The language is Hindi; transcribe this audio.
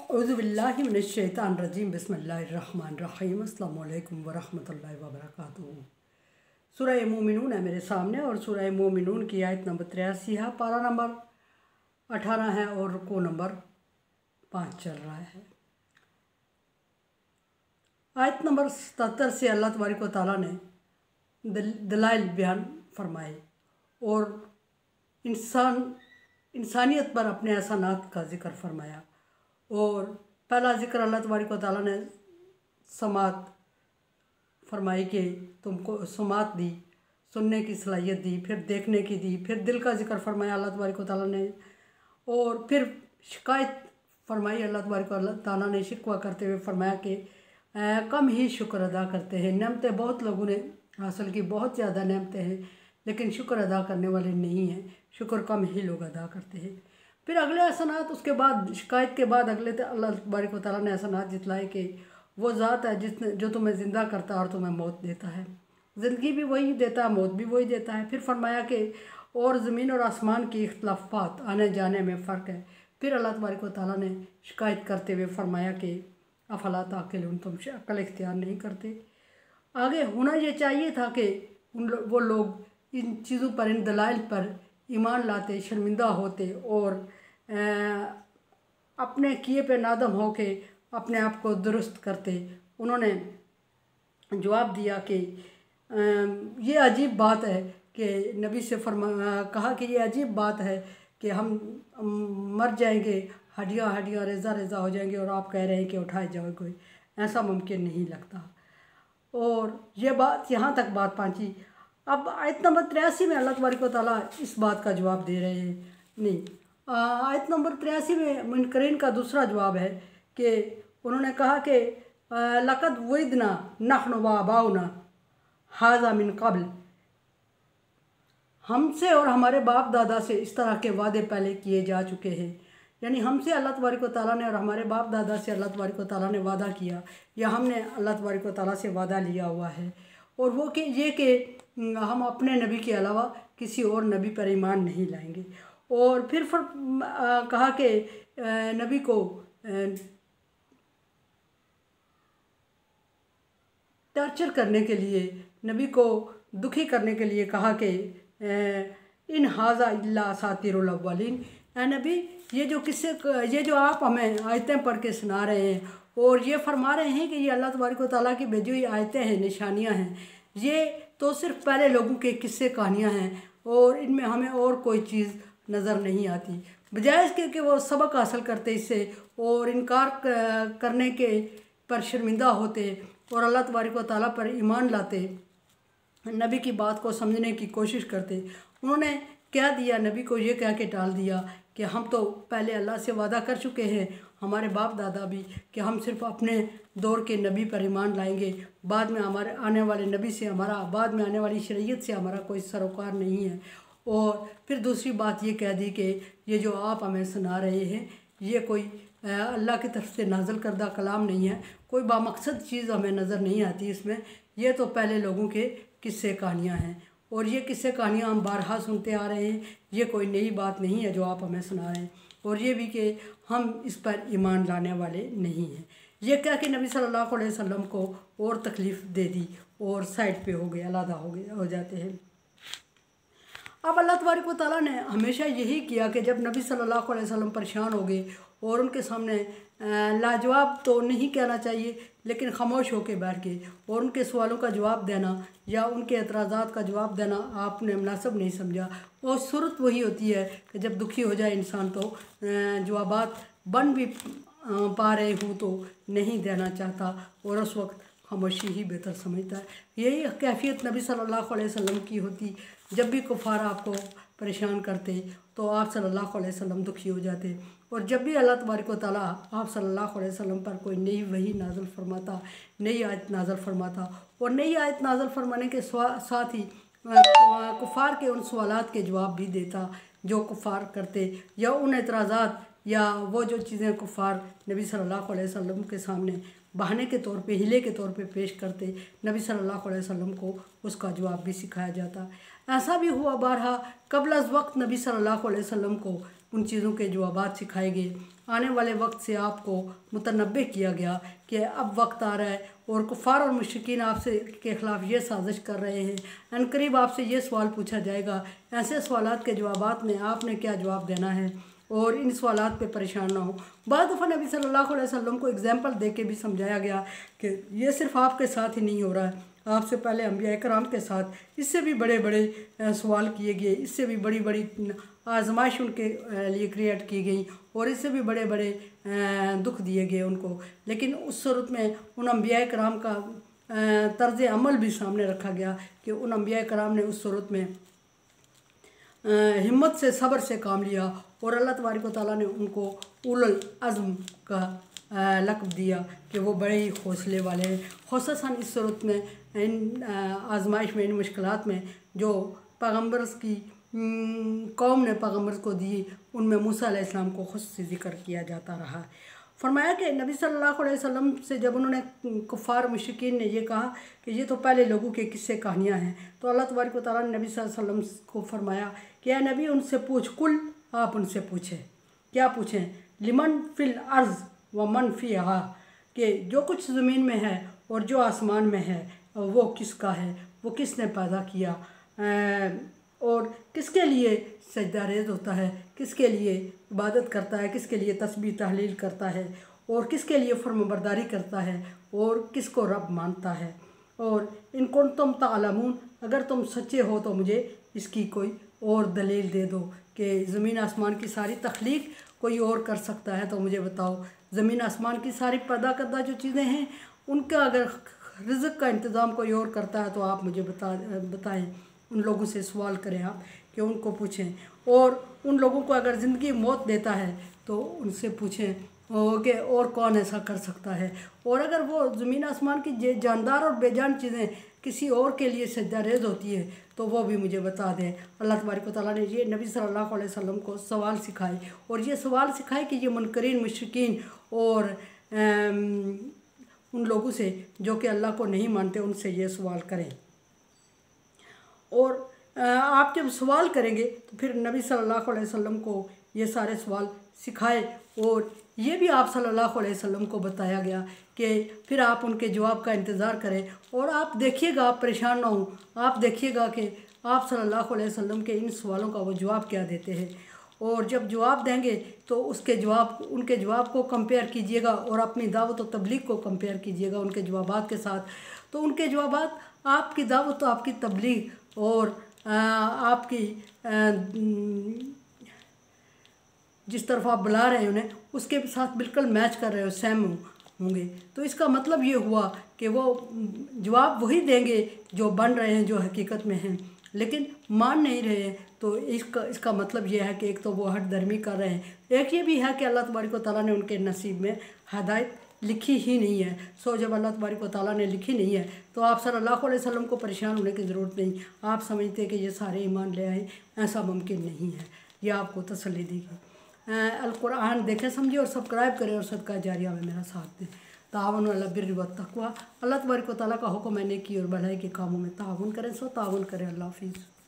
औज़ुबिल्लाहि मिनश्शैतानिर्रजीम बिस्मिल्लाहिर्रहमानिर्रहीम अस्सलामु अलैकुम वरहमतुल्लाहि वबरकातुहू। सूरह मोमिनून है मेरे सामने और सूरह मोमिनून की आयत नंबर 83 है, पारा नंबर 18 है और रुकू नंबर 5 चल रहा है। आयत नंबर 77 से अल्लाह तबारक व तआला ने दलाइल बयान फरमाए और इंसानियत पर अपने एहसानात का जिक्र फरमाया। और पहला जिक्र अल्लाह तबारक व तआला ने समात फरमाई कि तुमको समात दी, सुनने की सलाहियत दी, फिर देखने की दी, फिर दिल का जिक्र फरमाया अल्लाह तबारक व तआला ने, और फिर शिकायत फरमाई अल्लाह तबारक व तआला ने शिकवा करते हुए फरमाया कि कम ही शुक्र अदा करते हैं। नेमतें बहुत लोगों ने हासिल की, बहुत ज़्यादा नेमतें हैं, लेकिन शुक्र अदा करने वाले नहीं हैं। शुक्र कम ही लोग अदा करते हैं। फिर अगले एहसानात, उसके बाद शिकायत के बाद अगले अल्लाह तबारक व तआला ने एहसानात जितलाए कि वो ज़ात है जिसने जो तुम्हें ज़िंदा करता है और तुम्हें मौत देता है। ज़िंदगी भी वही देता है, मौत भी वही देता है। फिर फरमाया कि और ज़मीन और आसमान की इख्तलाफात, आने जाने में फ़र्क है। फिर अल्लाह तबारक व तआला ने शिकायत करते हुए फरमाया कि अफला ताक़िलून, तुम अक्ल इख्तियार नहीं करते। आगे होना ये चाहिए था कि वो लोग इन चीज़ों पर, इन दलाइल पर ईमान लाते, शर्मिंदा होते और अपने किए पे नादम हो के अपने आप को दुरुस्त करते। उन्होंने जवाब दिया कि ये अजीब बात है कि नबी से कहा कि ये अजीब बात है कि हम मर जाएंगे, हड्डियाँ हड्डियाँ रेज़ा रेज़ा हो जाएंगे और आप कह रहे हैं कि उठाए जाओगे, ऐसा मुमकिन नहीं लगता। और ये बात यहाँ तक बात पहुँची। अब आयत नंबर 83 में अल्लाह तबारक व तआला इस बात का जवाब दे रहे हैं। नहीं, आयत नंबर 83 में मुनकरीन का दूसरा जवाब है कि उन्होंने कहा कि लक़द वुइदना नहनु व आबाउना हाज़ा मिन क़ब्ल, हमसे और हमारे बाप दादा से इस तरह के वादे पहले किए जा चुके हैं। यानी हमसे अल्लाह तबारक व तआला ने और हमारे बाप दादा से अल्लाह तबारक व तआला ने वादा किया, या हमने अल्लाह तबारक व तआला से वादा लिया हुआ है। और वो कि ये कि हम अपने नबी के अलावा किसी और नबी पर ईमान नहीं लाएंगे। और फिर कहा कि नबी को टॉर्चर करने के लिए, नबी को दुखी करने के लिए कहा कि इन हाज़ा इल्ला असातिरुल अव्वलीन, नबी ये जो आप हमें आयतें पढ़ के सुना रहे हैं और ये फरमा रहे हैं कि ये अल्लाह तबारक व तआला की भेजी हुई आयतें हैं, निशानियां हैं, ये तो सिर्फ पहले लोगों के किस्से कहानियाँ हैं और इनमें हमें और कोई चीज़ नज़र नहीं आती। बजाय इसके कि वो सबक हासिल करते इससे और इनकार करने के पर शर्मिंदा होते और अल्लाह तबारक व तआला पर ईमान लाते, नबी की बात को समझने की कोशिश करते। उन्होंने क्या दिया, नबी को ये कह के टाल दिया कि हम तो पहले अल्लाह से वादा कर चुके हैं, हमारे बाप दादा भी, कि हम सिर्फ अपने दौर के नबी पर ईमान लाएंगे, बाद में हमारे आने वाले नबी से हमारा, बाद में आने वाली शरीयत से हमारा कोई सरोकार नहीं है। और फिर दूसरी बात ये कह दी कि ये जो आप हमें सुना रहे हैं ये कोई अल्लाह की तरफ से नाज़िल करदा कलाम नहीं है, कोई बामकसद चीज़ हमें नज़र नहीं आती इसमें, ये तो पहले लोगों के किस्से कहानियाँ हैं और ये किस्से कहानियाँ हम बारहा सुनते आ रहे हैं, ये कोई नई बात नहीं है जो आप हमें सुना रहे हैं। और ये भी कि हम इस पर ईमान लाने वाले नहीं हैं। ये कह के नबी सल्लल्लाहु अलैहि वसल्लम को और तकलीफ़ दे दी और साइड पे हो गए, अलग हो जाते हैं। अब अल्लाह तबारक व तआला ने हमेशा यही किया कि जब नबी सल्लल्लाहु अलैहि वसल्लम परेशान हो गए और उनके सामने लाजवाब तो नहीं कहना चाहिए लेकिन खामोश होकर बैठ गए और उनके सवालों का जवाब देना या उनके एतराज़ात का जवाब देना आपने मुनासिब नहीं समझा। और सूरत वही होती है कि जब दुखी हो जाए इंसान तो जवाबात बन भी पा रहे हूँ तो नहीं देना चाहता और उस वक्त खामोशी ही बेहतर समझता है। यही कैफियत नबी सल्लल्लाहु अलैहि वसल्लम की होती। जब भी कुफार आपको परेशान करते तो आप सल्लल्लाहु अलैहि वसल्लम दुखी हो जाते, और जब भी अल्लाह तबारक व तआला आप सल्लल्लाहु अलैहि वसल्लम पर कोई नई वही नाज़िल फरमाता, नई आयत नाज़िल फरमाता और नई आयत नाज़िल फरमाने के साथ ही कुफार के उन सवालात के जवाब भी देता जो कुफार करते, या उन एतराज़ात या वो जो चीज़ें कुफार नबी सल्लल्लाहु अलैहि वसल्लम के सामने बहाने के तौर पे, हिले के तौर पे पेश करते, नबी सल्लल्लाहु अलैहि वसल्लम को उसका जवाब भी सिखाया जाता। ऐसा भी हुआ बारहा, कबल अज़ वक्त नबी सल्लल्लाहु अलैहि वसल्लम को उन चीज़ों के जवाबात सिखाए गए। आने वाले वक्त से आपको मुतनब्बे किया गया कि अब वक्त आ रहा है और कुफ़ार और मुशरिकीन आपसे के ख़िलाफ़ ये साजिश कर रहे हैं। अनकरीब आपसे ये सवाल पूछा जाएगा, ऐसे सवालात के जवाबात में आपने क्या जवाब देना है और इन सवालात पे परेशान ना हो। बाद दफ़ा नबी सल्लल्लाहु अलैहि वसल्लम को एग्जाम्पल दे के भी समझाया गया कि ये सिर्फ आपके साथ ही नहीं हो रहा है, आपसे पहले अंबिया इकराम के साथ इससे भी बड़े बड़े सवाल किए गए, इससे भी बड़ी बड़ी आजमाइश उनके लिए क्रिएट की गई और इससे भी बड़े बड़े दुख दिए गए उनको। लेकिन उस सूरत में उन अंबिया इकराम का तर्ज अमल भी सामने रखा गया कि उन अंबिया इकराम ने उस सूरत में हिम्मत से सब्र से काम लिया और अल्लाह तबारक व तआला ने उनको उलुल अज़्म का लक़ब दिया कि वो बड़े ही हौसले वाले हैं। ख़ुसूसन इस सूरत में इन आजमाइश में, इन मुश्किलात में जो पैगम्बर की कौम ने पैगम्बर को दी, उनमें मूसा अलैहिस्सलाम को खुसूसी ज़िक्र किया जाता रहा। फरमाया कि नबी सल्लल्लाहु अलैहि वसल्लम से जब उन्होंने कुफ़ार मुशरिकीन ने ये कहा कि ये तो पहले लोगों के किस्से कहानियाँ हैं, तो अल्लाह तबारक व तआला ने नबी सल्लल्लाहु अलैहि वसल्लम को फरमाया कि या नबी उनसे पूछ, कुल आप उनसे पूछें। क्या पूछें? लिमन फिल अर्ज़ व मन फ़ीहा, कि जो कुछ ज़मीन में है और जो आसमान में है वो किसका है, वो किसने पैदा किया और किसके लिए सजदा रेज़ होता है, किसके लिए इबादत करता है, किसके लिए तस्बीह तहलील करता है और किसके लिए फर्माबरदारी करता है और किसको रब मानता है। और इन कुंतुम तालमून, अगर तुम सच्चे हो तो मुझे इसकी कोई और दलील दे दो कि ज़मीन आसमान की सारी तख्लीक कोई और कर सकता है तो मुझे बताओ। ज़मीन आसमान की सारी पैदा करदा जो चीज़ें हैं उनका अगर रिज़्क़ का इंतज़ाम कोई और करता है तो आप मुझे बताएं। उन लोगों से सवाल करें आप कि उनको पूछें। और उन लोगों को अगर ज़िंदगी मौत देता है तो उनसे पूछें कि और कौन ऐसा कर सकता है। और अगर वो ज़मीन आसमान की जानदार और बेजान चीज़ें किसी और के लिए सजदा रेज़ होती है तो वो भी मुझे बता दें। अल्लाह तबारक व तआला ने ये नबी सल्लल्लाहु अलैहि वसल्लम को सवाल सिखाए और ये सवाल सिखाए कि ये मुनकरीन मुशरिकीन और उन लोगों से जो कि अल्लाह को नहीं मानते उनसे ये सवाल करें। और आप जब सवाल करेंगे तो फिर नबी सल्लल्लाहु अलैहि वसल्लम को ये सारे सवाल सिखाए और ये भी आप सल्लल्लाहु अलैहि वसल्लम को बताया गया कि फिर आप उनके जवाब का इंतज़ार करें। और आप देखिएगा, आप परेशान ना हों, आप देखिएगा कि आप सल्लल्लाहु अलैहि वसल्लम के इन सवालों का वो जवाब क्या देते हैं। और जब जवाब देंगे तो उनके जवाब को कंपेयर कीजिएगा और अपनी दावत और तबलीग को कंपेयर कीजिएगा उनके जवाबात के साथ। तो उनके जवाबात आपकी दावत, आपकी तबलीग और आपकी जिस तरफ आप बुला रहे हैं उन्हें उसके साथ बिल्कुल मैच कर रहे हो, सेम होंगे। तो इसका मतलब ये हुआ कि वो जवाब वही देंगे जो बन रहे हैं, जो हकीकत में हैं, लेकिन मान नहीं रहे हैं। तो इसका मतलब ये है कि एक तो वो हट दर्मी कर रहे हैं, एक ये भी है कि अल्लाह तबारक व तआला ने उनके नसीब में हिदायत लिखी ही नहीं है। सो जब अल्लाह तबारक व तआला ने लिखी नहीं है तो आप सल्लल्लाहु अलैहि वसल्लम को परेशान होने की ज़रूरत नहीं। आप समझते हैं कि ये सारे ईमान ले आए, ऐसा मुमकिन नहीं है। यह आपको तसल्ली देगी। अल कुरान देखें, समझिए और सब्सक्राइब करें और सदका जारिया में मेरा साथ दें। तावन अला बिर्रि व तक़वा, अल्लाह तबारक व तआला का हुक्म है नेकी और भलाई के कामों में तावन करें। सो तावन करें। अल्लाह हाफ़िज़।